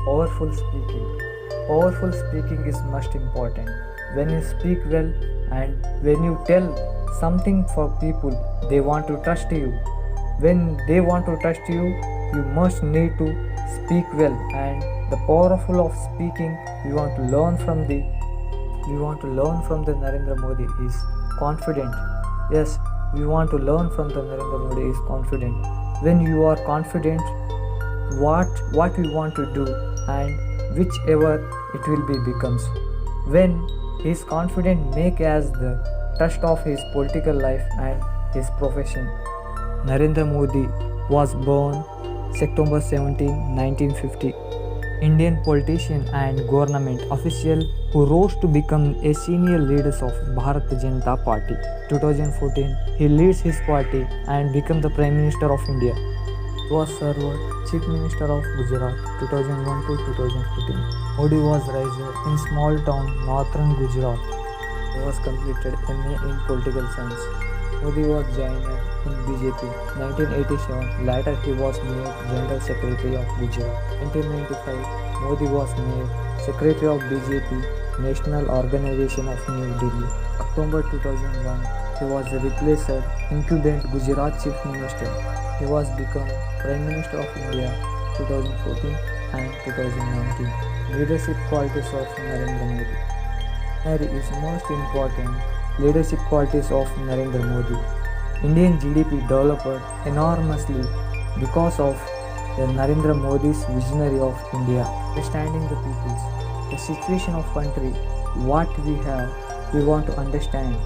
Powerful speaking. Powerful speaking is most important. When you speak well and when you tell something for people, they want to trust you. When they want to trust you, you must need to speak well. And the powerful of speaking we want to learn from the Narendra Modi is confident. Yes, we want to learn from the Narendra Modi is confident. When you are confident, what we want to do and whichever it will be becomes. When he is confident, make as the trust of his political life and his profession. Narendra Modi was born September 17, 1950. Indian politician and government official who rose to become a senior leader of Bharatiya Janata Party. 2014, he leads his party and became the Prime Minister of India. He was served Chief Minister of Gujarat 2001 to 2014. Modi was raised in small town northern Gujarat. He was completed MA in Political Science. Modi was joined in BJP 1987. Later he was made General Secretary of Gujarat. 1995, Modi was made Secretary of BJP National Organization of New Delhi. October 2001, he was replaced incumbent Gujarat Chief Minister. He was become Prime Minister of India 2014 and 2019. Leadership qualities of Narendra Modi. There is most important leadership qualities of Narendra Modi. Indian GDP developed enormously because of the Narendra Modi's visionary of India, understanding the peoples, the situation of country, what we have, we want to understand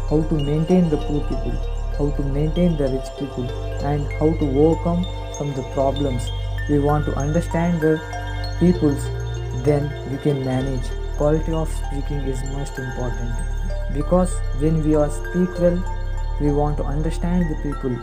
how to maintain the poor people, how to maintain the rich people, and how to overcome from the problems. We want to understand the peoples, then we can manage. Quality of speaking is most important because when we are speak well, we want to understand the people